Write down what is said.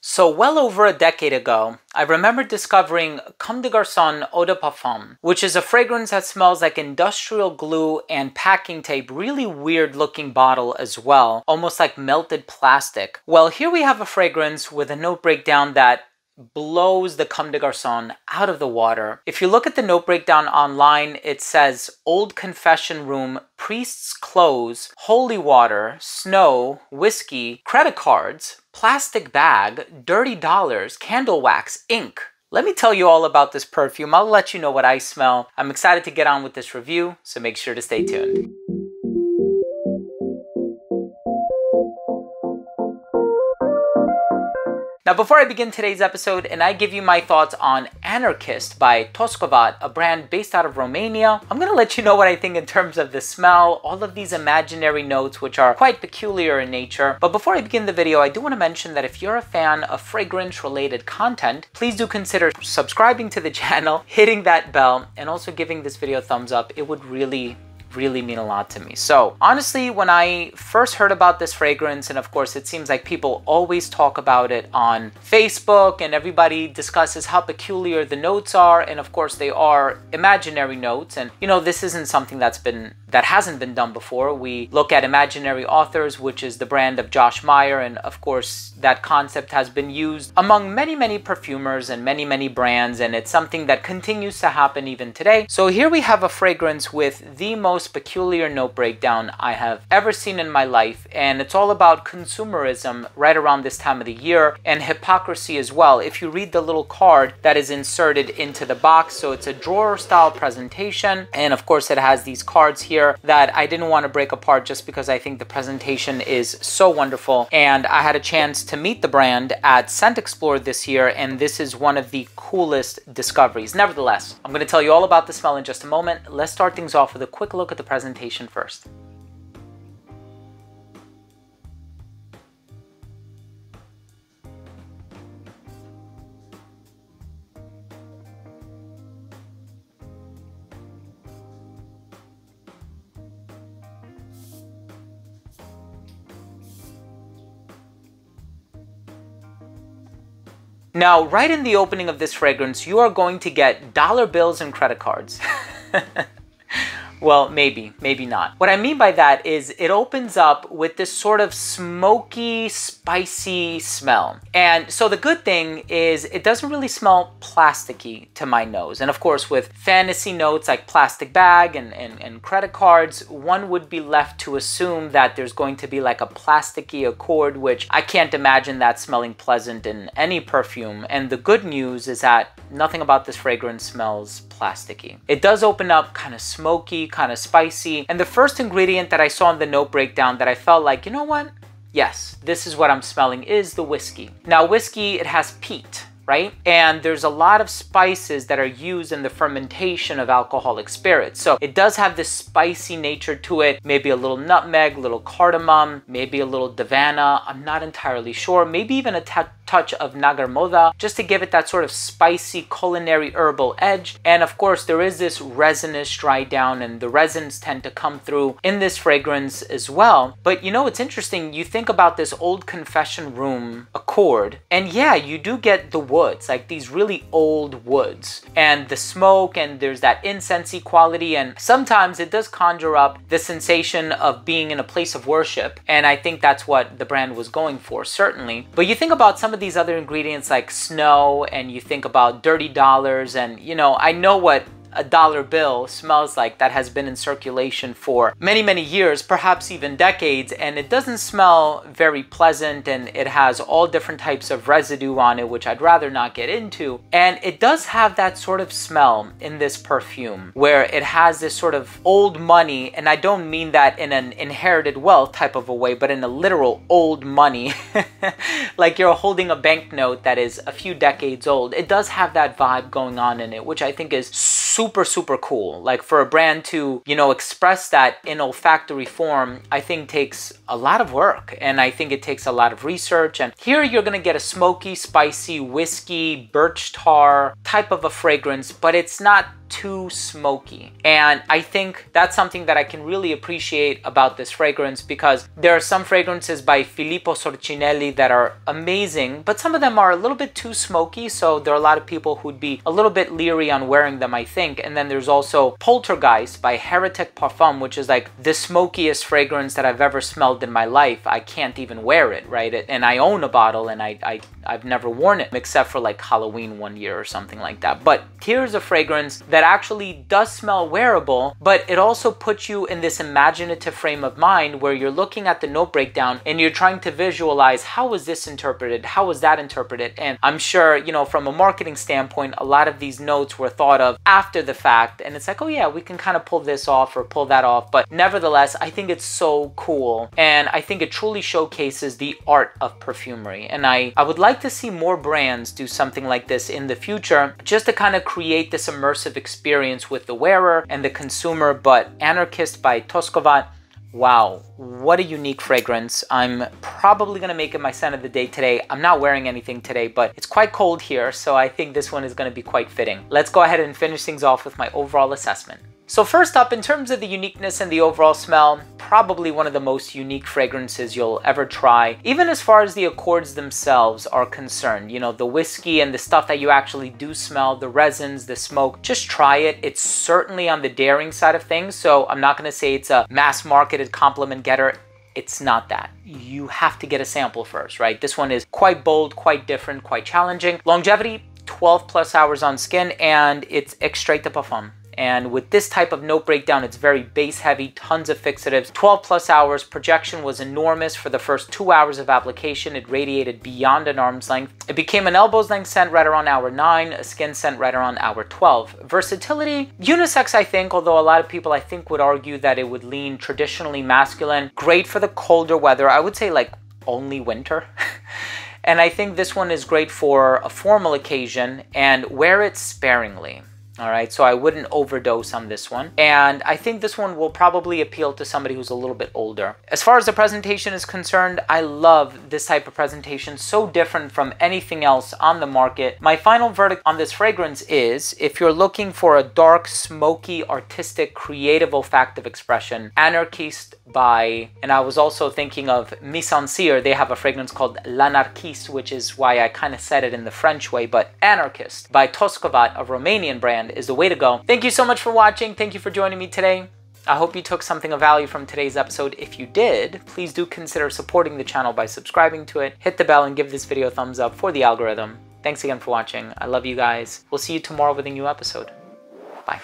So well over a decade ago, I remember discovering Comme des Garçons Eau de Parfum, which is a fragrance that smells like industrial glue and packing tape, really weird looking bottle as well, almost like melted plastic. Well, here we have a fragrance with a note breakdown that blows the Comme des Garçons out of the water. If you look at the note breakdown online, it says old confession room, priest's clothes, holy water, snow, whiskey, credit cards, plastic bag, dirty dollars, candle wax, ink. Let me tell you all about this perfume. I'll let you know what I smell. I'm excited to get on with this review, so make sure to stay tuned. Now, before I begin today's episode and I give you my thoughts on Anarchist by Toskovat, a brand based out of Romania, I'm going to let you know what I think in terms of the smell, all of these imaginary notes which are quite peculiar in nature. But before I begin the video, I do want to mention that if you're a fan of fragrance-related content, please do consider subscribing to the channel, hitting that bell, and also giving this video a thumbs up. It would really mean a lot to me. So honestly, when I first heard about this fragrance, and of course it seems like people always talk about it on Facebook and everybody discusses how peculiar the notes are, and of course they are imaginary notes, and you know, this isn't something that hasn't been done before. We look at Imaginary Authors, which is the brand of Josh Meyer, and of course that concept has been used among many perfumers and many brands, and it's something that continues to happen even today. So here we have a fragrance with the most peculiar note breakdown I have ever seen in my life, and it's all about consumerism right around this time of the year, and hypocrisy as well. If you read the little card that is inserted into the box, so it's a drawer style presentation, and of course it has these cards here that I didn't want to break apart just because I think the presentation is so wonderful. And I had a chance to meet the brand at Scent Explorer this year, and this is one of the coolest discoveries. Nevertheless, I'm going to tell you all about the smell in just a moment. Let's start things off with a quick look at the presentation first. Now, right in the opening of this fragrance, you are going to get dollar bills and credit cards. Well, maybe not. What I mean by that is it opens up with this sort of smoky, spicy smell. And so the good thing is it doesn't really smell plasticky to my nose. And of course, with fantasy notes like plastic bag and credit cards, one would be left to assume that there's going to be like a plasticky accord, which I can't imagine that smelling pleasant in any perfume. And the good news is that nothing about this fragrance smells plasticky. It does open up kind of smoky, kind of spicy. And the first ingredient that I saw in the note breakdown that I felt like, you know what? Yes, this is what I'm smelling is the whiskey. Now, whiskey, it has peat, right? And there's a lot of spices that are used in the fermentation of alcoholic spirits. So it does have this spicy nature to it, maybe a little nutmeg, a little cardamom, maybe a little davana. I'm not entirely sure. Maybe even a touch of nagarmoda, just to give it that sort of spicy culinary herbal edge. And of course, there is this resinous dry down, and the resins tend to come through in this fragrance as well. But you know, it's interesting. You think about this old confession room accord, and yeah, you do get the woods, like these really old woods, and the smoke, and there's that incensey quality, and sometimes it does conjure up the sensation of being in a place of worship, and I think that's what the brand was going for, certainly. But you think about some of these other ingredients like snow, and you think about dirty dollars, and you know, I know what a dollar bill smells like that has been in circulation for many years, perhaps even decades, and it doesn't smell very pleasant, and it has all different types of residue on it, which I'd rather not get into. And it does have that sort of smell in this perfume where it has this sort of old money, and I don't mean that in an inherited wealth type of a way, but in a literal old money, like you're holding a banknote that is a few decades old. It does have that vibe going on in it, which I think is super cool. Like, for a brand to, you know, express that in olfactory form, I think takes a lot of work, and I think it takes a lot of research. And here you're gonna get a smoky, spicy, whiskey, birch tar type of a fragrance, but it's not too smoky. And I think that's something that I can really appreciate about this fragrance, because there are some fragrances by Filippo Sorcinelli that are amazing, but some of them are a little bit too smoky, so there are a lot of people who'd be a little bit leery on wearing them, I think. And then there's also Poltergeist by Heretic Parfum, which is like the smokiest fragrance that I've ever smelled in my life. I can't even wear it, right? And I own a bottle, and I've never worn it except for like Halloween one year or something like that. But here's a fragrance that actually does smell wearable, but it also puts you in this imaginative frame of mind where you're looking at the note breakdown and you're trying to visualize, how was this interpreted? How was that interpreted? And I'm sure, you know, from a marketing standpoint, a lot of these notes were thought of after the fact. And it's like, oh yeah, we can kind of pull this off or pull that off. But nevertheless, I think it's so cool. And I think it truly showcases the art of perfumery. And I would like to see more brands do something like this in the future, just to kind of create this immersive experience with the wearer and the consumer. But Anarchist by Toskovat, wow, what a unique fragrance. I'm probably gonna make it my scent of the day today. I'm not wearing anything today, but it's quite cold here, so I think this one is gonna be quite fitting. Let's go ahead and finish things off with my overall assessment. So first up, in terms of the uniqueness and the overall smell, probably one of the most unique fragrances you'll ever try, even as far as the accords themselves are concerned. You know, the whiskey and the stuff that you actually do smell, the resins, the smoke, just try it. It's certainly on the daring side of things, so I'm not going to say it's a mass marketed compliment getter. It's not that. You have to get a sample first, right? This one is quite bold, quite different, quite challenging. Longevity, 12 plus hours on skin, and it's extrait de parfum. And with this type of note breakdown, it's very base heavy, tons of fixatives, 12 plus hours. Projection was enormous for the first 2 hours of application. It radiated beyond an arm's length. It became an elbow's length scent right around hour 9, a skin scent right around hour 12. Versatility, unisex, I think, although a lot of people I think would argue that it would lean traditionally masculine. Great for the colder weather. I would say like only winter. And I think this one is great for a formal occasion, and wear it sparingly. All right, so I wouldn't overdose on this one. And I think this one will probably appeal to somebody who's a little bit older. As far as the presentation is concerned, I love this type of presentation, so different from anything else on the market. My final verdict on this fragrance is, if you're looking for a dark, smoky, artistic, creative, olfactive expression, Anarchist by, and I was also thinking of Mise en Cire. They have a fragrance called L'Anarchiste, which is why I kind of said it in the French way, but Anarchist by Toskovat, a Romanian brand, is the way to go. Thank you so much for watching. Thank you for joining me today. I hope you took something of value from today's episode. If you did, please do consider supporting the channel by subscribing to it. Hit the bell and give this video a thumbs up for the algorithm. Thanks again for watching. I love you guys. We'll see you tomorrow with a new episode. Bye.